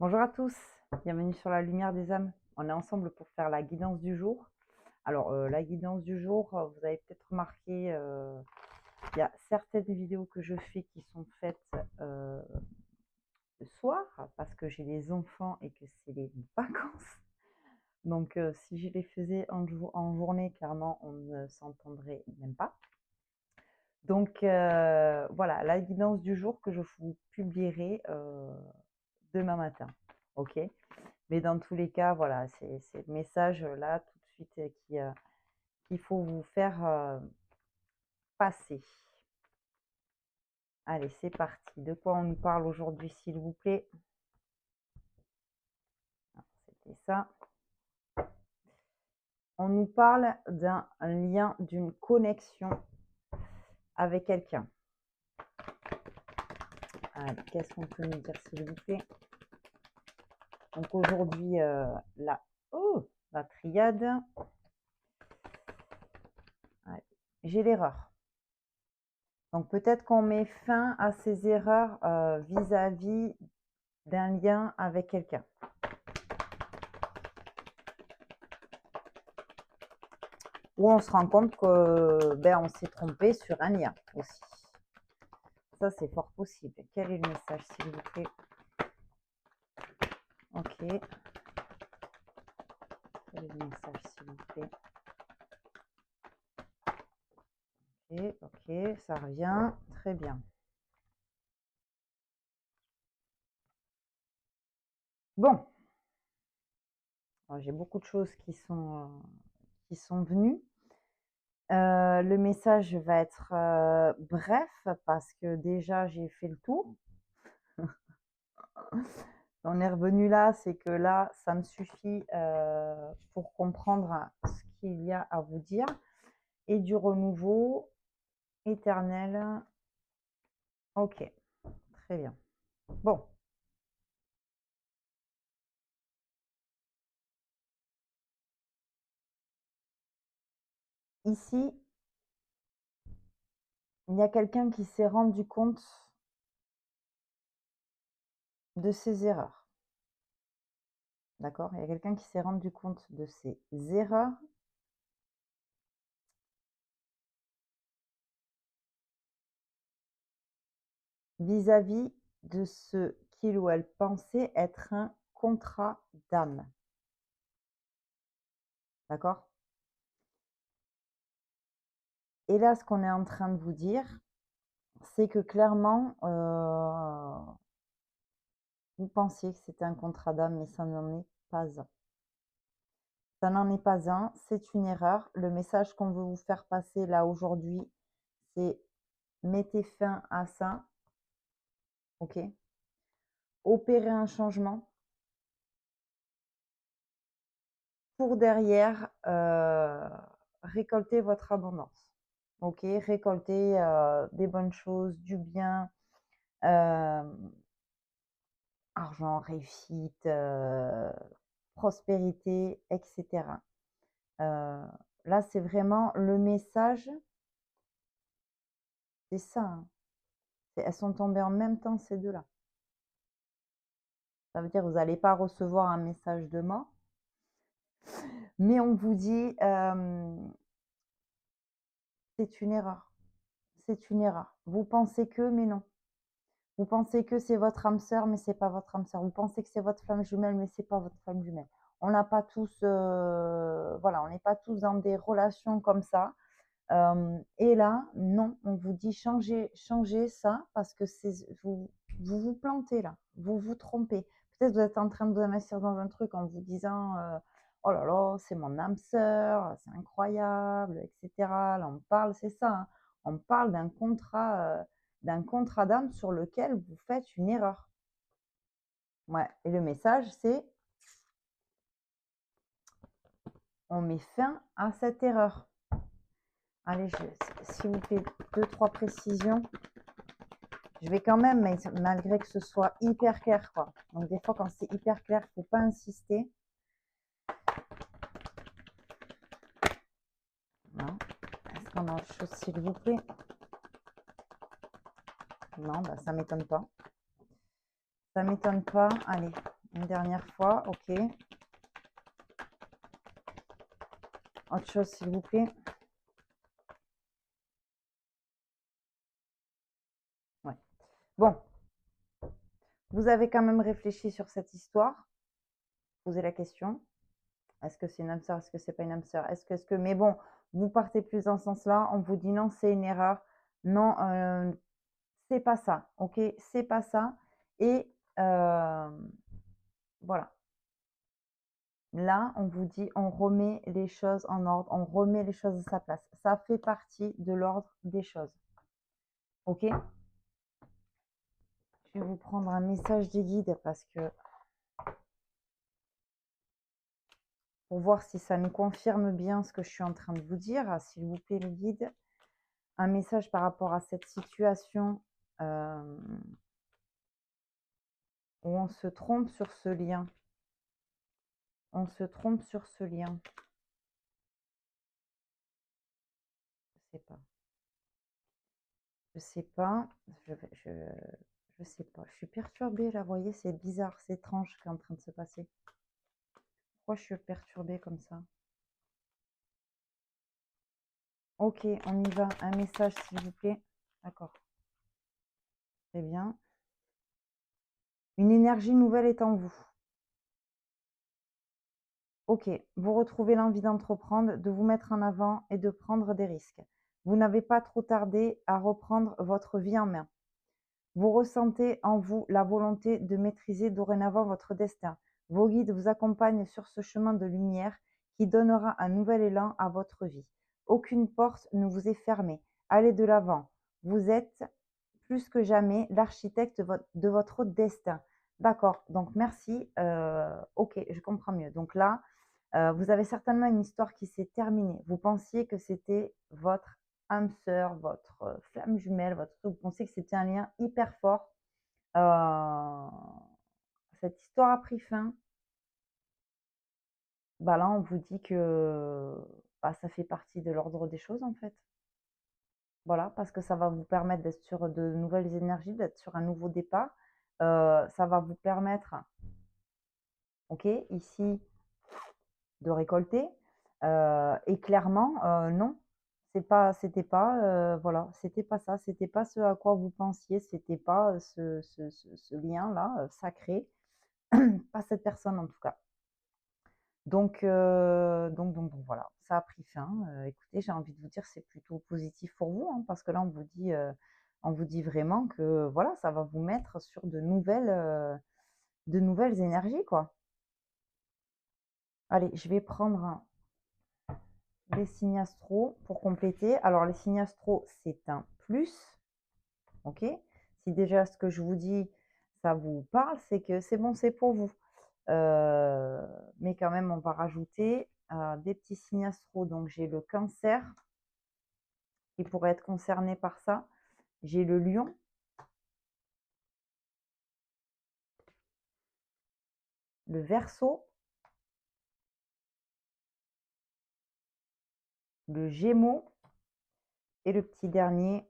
Bonjour à tous, bienvenue sur la lumière des âmes. On est ensemble pour faire la guidance du jour. Alors, la guidance du jour, vous avez peut-être remarqué, il y a certaines vidéos que je fais qui sont faites le soir parce que j'ai des enfants et que c'est les vacances. Donc, si je les faisais en journée, clairement, on ne s'entendrait même pas. Donc, voilà, la guidance du jour que je vous publierai demain matin. Ok. Mais dans tous les cas, voilà, c'est le message là tout de suite qu'il faut vous faire passer. Allez, c'est parti. De quoi on nous parle aujourd'hui, s'il vous plaît? C'était ça. On nous parle d'un lien, d'une connexion avec quelqu'un. Allez, qu'est-ce qu'on peut nous dire, s'il vous plaît? Donc aujourd'hui, la triade. Allez, j'ai l'erreur. Donc peut-être qu'on met fin à ces erreurs vis-à-vis d'un lien avec quelqu'un. Ou on se rend compte que on s'est trompé sur un lien aussi. Ça, c'est fort possible. Quel est le message, s'il vous plaît? Ok. Quel est le message, s'il vous plaît? Ok, ok, ça revient. Très bien. Bon. J'ai beaucoup de choses qui sont venues. Le message va être bref parce que déjà j'ai fait le tour. On est revenu là, c'est que là, ça me suffit pour comprendre ce qu'il y a à vous dire. Et du renouveau éternel. Ok, très bien. Bon. Ici, il y a quelqu'un qui s'est rendu compte de ses erreurs. D'accord? Il y a quelqu'un qui s'est rendu compte de ses erreurs vis-à-vis de ce qu'il ou elle pensait être un contrat d'âme. D'accord? Et là, ce qu'on est en train de vous dire, c'est que clairement, vous pensiez que c'était un contrat d'âme, mais ça n'en est pas un. Ça n'en est pas un, c'est une erreur. Le message qu'on veut vous faire passer là aujourd'hui, c'est mettez fin à ça, ok? Opérez un changement pour derrière récolter votre abondance, ok? Récolter des bonnes choses, du bien, argent, réussite, prospérité, etc. Là, c'est vraiment le message, c'est ça, hein. Elles sont tombées en même temps, ces deux-là. Ça veut dire que vous n'allez pas recevoir un message de mort, mais on vous dit, c'est une erreur. C'est une erreur. Vous pensez que, mais non. Vous pensez que c'est votre âme sœur, mais c'est pas votre âme sœur. Vous pensez que c'est votre flamme jumelle, mais c'est pas votre flamme jumelle. On n'a pas tous, voilà, on n'est pas tous dans des relations comme ça. Et là, non, on vous dit changez ça parce que vous plantez là, vous vous trompez. Peut-être vous êtes en train de vous investir dans un truc en vous disant oh là là, c'est mon âme sœur, c'est incroyable, etc. Là, on parle, c'est ça, hein, on parle d'un contrat d'âme sur lequel vous faites une erreur. Ouais, et le message, c'est on met fin à cette erreur. Allez, s'il vous plaît, 2-3 précisions. Je vais quand même, mais malgré que ce soit hyper clair, quoi. Donc des fois, quand c'est hyper clair, il ne faut pas insister. Est-ce qu'on a autre chose, s'il vous plaît? Non, bah, ça ne m'étonne pas. Ça ne m'étonne pas. Allez, Une dernière fois, ok. Autre chose, s'il vous plaît. Ouais. Bon, vous avez quand même réfléchi sur cette histoire. Posez la question. Est-ce que c'est une âme sœur? Est-ce que c'est pas une âme sœur? Est-ce que... Mais bon, vous partez plus dans ce sens-là. On vous dit non, c'est une erreur. Non, c'est pas ça. Ok, c'est pas ça. Et voilà. Là, on vous dit, on remet les choses en ordre, on remet les choses à sa place. Ça fait partie de l'ordre des choses. Ok? Je vais vous prendre un message des guides parce que pour voir si ça nous confirme bien ce que je suis en train de vous dire, s'il vous plaît, les guides. Un message par rapport à cette situation où on se trompe sur ce lien. On se trompe sur ce lien. Je sais pas. Je sais pas. Je sais pas. Je suis perturbée là, vous voyez, c'est bizarre, c'est étrange ce qui est en train de se passer. Pourquoi je suis perturbée comme ça? Ok, on y va. Un message, s'il vous plaît. D'accord. Très bien. Une énergie nouvelle est en vous. Ok, vous retrouvez l'envie d'entreprendre, de vous mettre en avant et de prendre des risques. Vous n'avez pas trop tardé à reprendre votre vie en main. Vous ressentez en vous la volonté de maîtriser dorénavant votre destin. Vos guides vous accompagnent sur ce chemin de lumière qui donnera un nouvel élan à votre vie. Aucune porte ne vous est fermée. Allez de l'avant. Vous êtes plus que jamais l'architecte de votre destin. D'accord, donc merci. Ok, je comprends mieux. Donc là, vous avez certainement une histoire qui s'est terminée. Vous pensiez que c'était votre âme sœur, votre flamme jumelle, vous pensiez que c'était un lien hyper fort. Cette histoire a pris fin. Bah là, on vous dit que bah, ça fait partie de l'ordre des choses en fait. Voilà, parce que ça va vous permettre d'être sur de nouvelles énergies, d'être sur un nouveau départ. Ça va vous permettre, ok, ici, de récolter. Et clairement, non, voilà, c'était pas ça, c'était pas ce à quoi vous pensiez, c'était pas ce lien-là sacré, pas cette personne en tout cas. Donc voilà, ça a pris fin. Écoutez, j'ai envie de vous dire, c'est plutôt positif pour vous, hein, parce que là, on vous dit vraiment que voilà, ça va vous mettre sur de nouvelles énergies, quoi. Allez, je vais prendre des signes astro pour compléter. Alors, les signes astro, c'est un plus. Ok? Si déjà ce que je vous dis, ça vous parle, c'est que c'est bon, c'est pour vous. Mais quand même, on va rajouter des petits signes astro. Donc, j'ai le cancer qui pourrait être concerné par ça. J'ai le lion. Le verseau. Le gémeaux. Et le petit dernier,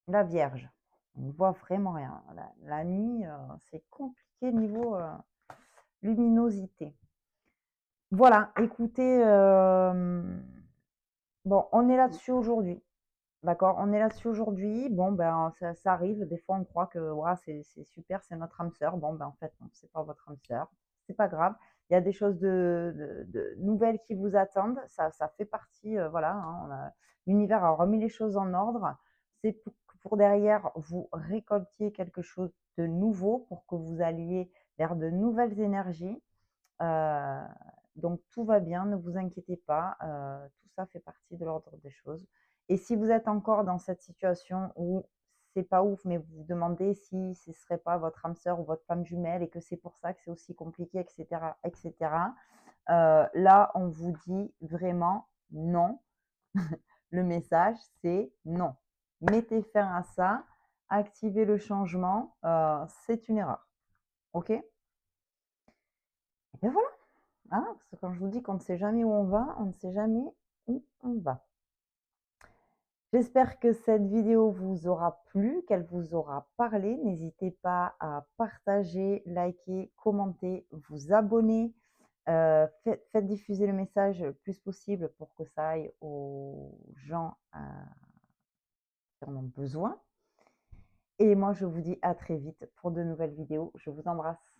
la vierge. On ne voit vraiment rien. La nuit, c'est compliqué niveau luminosité. Voilà, écoutez, bon, on est là-dessus aujourd'hui. D'accord, on est là-dessus aujourd'hui. Bon, ben, ça arrive. Des fois, on croit que ouah, c'est super, c'est notre âme sœur. Bon, ben, en fait, non, c'est pas votre âme sœur. C'est pas grave. Il y a des choses de nouvelles qui vous attendent. Ça fait partie, voilà, hein, l'univers a remis les choses en ordre. C'est pour derrière, vous récoltiez quelque chose de nouveau pour que vous alliez vers de nouvelles énergies. Donc tout va bien, ne vous inquiétez pas, tout ça fait partie de l'ordre des choses. Et si vous êtes encore dans cette situation où c'est pas ouf, mais vous vous demandez si ce serait pas votre âme sœur ou votre femme jumelle et que c'est pour ça que c'est aussi compliqué, etc., etc., là, on vous dit vraiment non. Le message, c'est non. Mettez fin à ça, activez le changement, c'est une erreur. OK? Et bien voilà. Hein, parce que quand je vous dis qu'on ne sait jamais où on va, on ne sait jamais où on va. J'espère que cette vidéo vous aura plu, qu'elle vous aura parlé. N'hésitez pas à partager, liker, commenter, vous abonner. Faites diffuser le message le plus possible pour que ça aille aux gens, qui en ont besoin. Et moi, je vous dis à très vite pour de nouvelles vidéos. Je vous embrasse.